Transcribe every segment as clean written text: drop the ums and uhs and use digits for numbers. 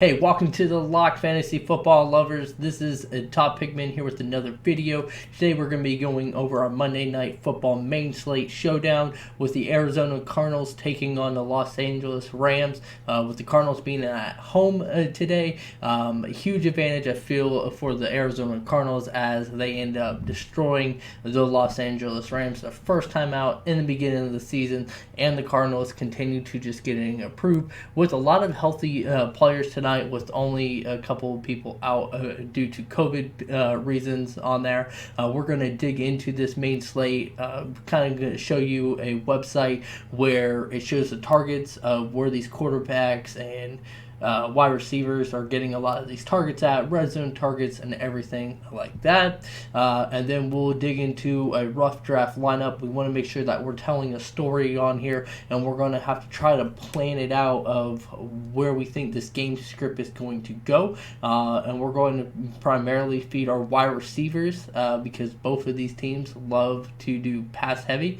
Hey, welcome to the Lock Fantasy Football Lovers. This is Top Pigman here with another video. Today we're going to be going over our Monday Night Football main slate showdown with the Arizona Cardinals taking on the Los Angeles Rams. With the Cardinals being at home today, a huge advantage I feel for the Arizona Cardinals as they end up destroying the Los Angeles Rams the first time out in the beginning of the season, and the Cardinals continue to just getting improved with a lot of healthy players tonight, with only a couple of people out due to COVID reasons on there. We're going to dig into this main slate, kind of going to show you a website where it shows the targets of where these quarterbacks and wide receivers are getting a lot of these targets at, red zone targets and everything like that. And then we'll dig into a rough draft lineup. We want to make sure that we're telling a story on here, and we're going to have to try to plan it out of where we think this game script is going to go. And we're going to primarily feed our wide receivers because both of these teams love to do pass heavy.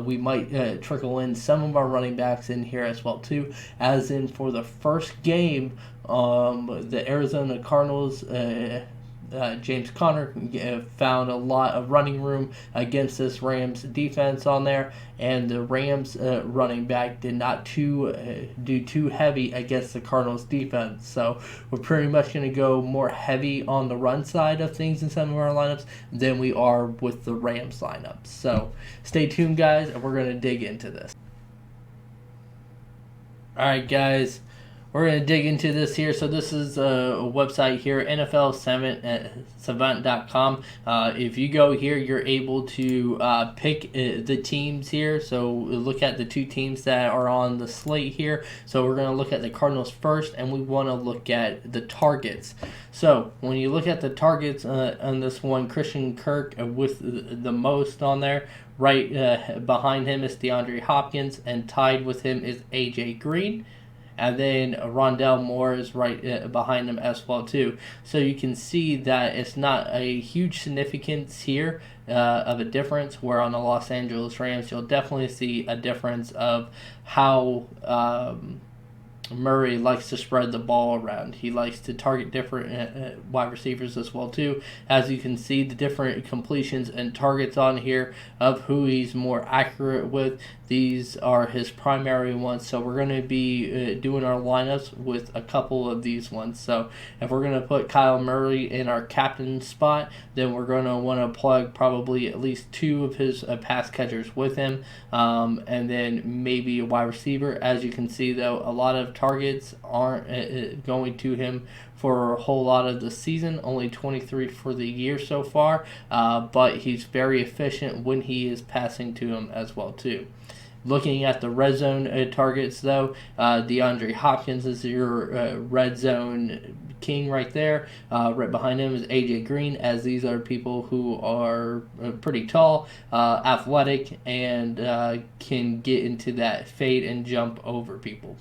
We might trickle in some of our running backs in here as well too, as in for the first game, the Arizona Cardinals, James Conner found a lot of running room against this Rams defense on there, and the Rams running back did not do too heavy against the Cardinals defense. So we're pretty much going to go more heavy on the run side of things in some of our lineups than we are with the Rams lineups. So stay tuned, guys, and we're going to dig into this. All right, guys. We're going to dig into this here. So this is a website here, NFL7.com. If you go here, you're able to pick the teams here. So look at the two teams that are on the slate here. So we're going to look at the Cardinals first, and we want to look at the targets. So when you look at the targets on this one, Christian Kirk with the most on there. Right behind him is DeAndre Hopkins, and tied with him is A.J. Green. And then Rondell Moore is right behind him as well too. So you can see that it's not a huge significance here of a difference, where on the Los Angeles Rams you'll definitely see a difference of how Murray likes to spread the ball around. He likes to target different wide receivers as well too. As you can see, the different completions and targets on here of who he's more accurate with. These are his primary ones. So we're going to be doing our lineups with a couple of these ones. So if we're going to put Kyle Murray in our captain spot, then we're going to want to plug probably at least two of his pass catchers with him, and then maybe a wide receiver. As you can see, though, a lot of targets aren't going to him for a whole lot of the season, only 23 for the year so far, but he's very efficient when he is passing to him as well too. Looking at the red zone targets, though, DeAndre Hopkins is your red zone king right there. Right behind him is A.J. Green, as these are people who are pretty tall, athletic, and can get into that fade and jump over people.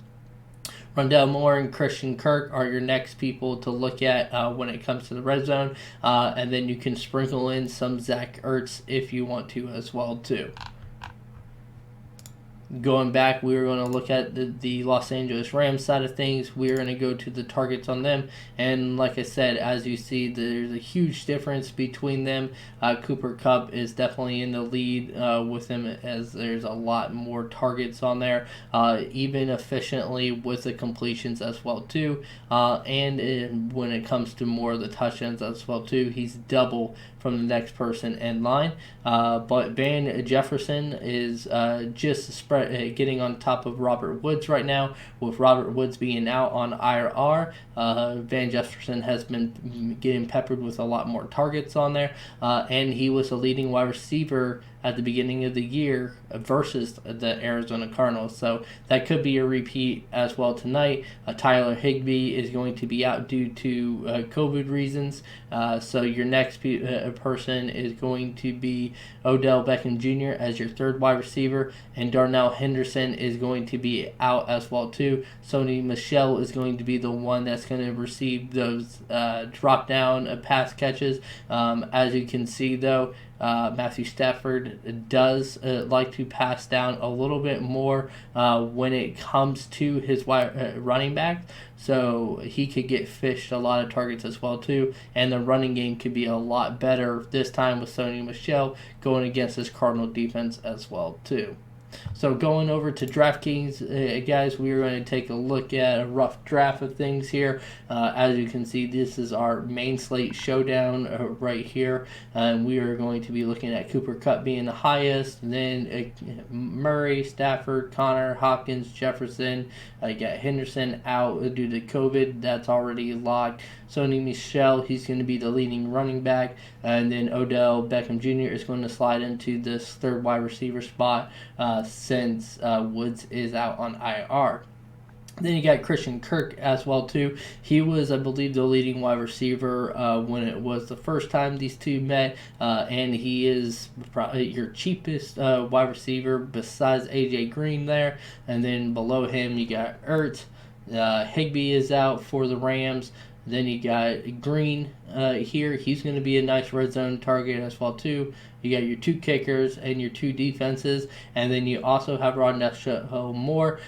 Rondell Moore and Christian Kirk are your next people to look at when it comes to the red zone, and then you can sprinkle in some Zach Ertz if you want to as well too. Going back, we were going to look at the Los Angeles Rams side of things. We're going to go to the targets on them. And like I said, as you see, there's a huge difference between them. Cooper Kupp is definitely in the lead with them, as there's a lot more targets on there, even efficiently with the completions as well too. And when it comes to more of the touchdowns as well too, he's double from the next person in line. But Van Jefferson is just getting on top of Robert Woods right now, with Robert Woods being out on IR. Van Jefferson has been getting peppered with a lot more targets on there, and he was a leading wide receiver at the beginning of the year versus the Arizona Cardinals. So that could be a repeat as well tonight. Tyler Higbee is going to be out due to COVID reasons. So your next person is going to be Odell Beckham Jr. as your third wide receiver, and Darnell Henderson is going to be out as well too. Sony Michel is going to be the one that's going to receive those drop down pass catches. As you can see, though, Matthew Stafford does like to pass down a little bit more when it comes to his running back. So he could get fished a lot of targets as well too, and the running game could be a lot better this time with Sony Michel going against this Cardinal defense as well too. So going over to Draftkings, guys, we are going to take a look at a rough draft of things here. As you can see, this is our main slate showdown right here. We are going to be looking at Cooper Kupp being the highest, then Murray, Stafford, Connor, Hopkins, Jefferson. You got Henderson out due to COVID. That's already locked. Sony Michel, he's going to be the leading running back. And then Odell Beckham Jr. is going to slide into this third wide receiver spot since Woods is out on IR. Then you got Christian Kirk as well too. He was, I believe, the leading wide receiver when it was the first time these two met, and he is probably your cheapest wide receiver besides AJ Green there. And then below him you got Ertz. Higbee is out for the Rams. Then you got Green here. He's going to be a nice red zone target as well too. You got your two kickers and your two defenses, and then you also have Rondell Moore,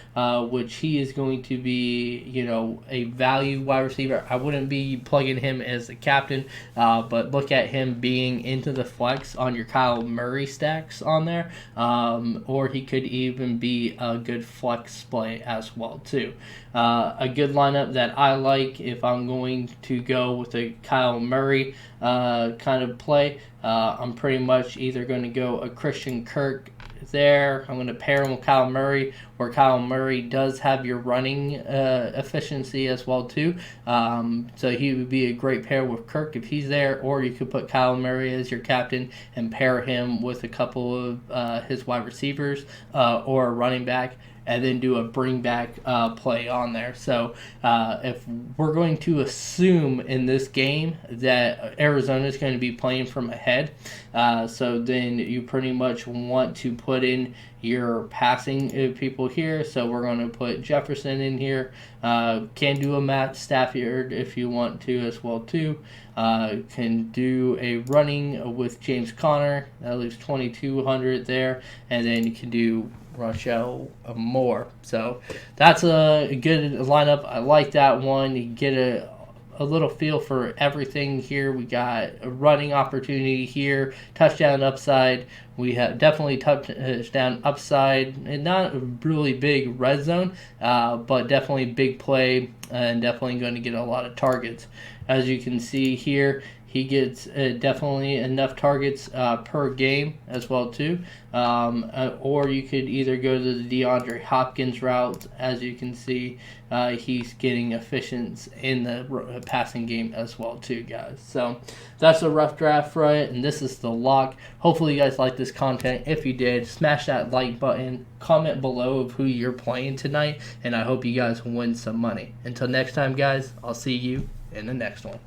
which he is going to be, a value wide receiver. I wouldn't be plugging him as a captain, but look at him being into the flex on your Kyle Murray stacks on there, or he could even be a good flex play as well too. A good lineup that I like if I'm going to go with a Kyle Murray kind of play. I'm pretty much either going to go a Christian Kirk there. I'm going to pair him with Kyle Murray, where Kyle Murray does have your running efficiency as well too. So he would be a great pair with Kirk if he's there, or you could put Kyle Murray as your captain and pair him with a couple of his wide receivers or a running back, and then do a bring back play on there. So if we're going to assume in this game that Arizona is going to be playing from ahead, so then you pretty much want to put in your passing people here. So we're going to put Jefferson in here. Can do a Matt Stafford if you want to as well too. Can do a running with James Conner. That leaves 2,200 there. And then you can do Rochelle Moore. So that's a good lineup. I like that one. You get a little feel for everything here. We got a running opportunity here, touchdown upside. We have definitely touchdown upside, and not a really big red zone, but definitely big play, and definitely going to get a lot of targets. As you can see here, he gets definitely enough targets per game as well too. Or you could either go to the DeAndre Hopkins route. As you can see, he's getting efficient in the passing game as well too, guys. So that's a rough draft for it, and this is the lock. Hopefully you guys like this content. If you did, smash that like button. Comment below of who you're playing tonight, and I hope you guys win some money. Until next time, guys, I'll see you in the next one.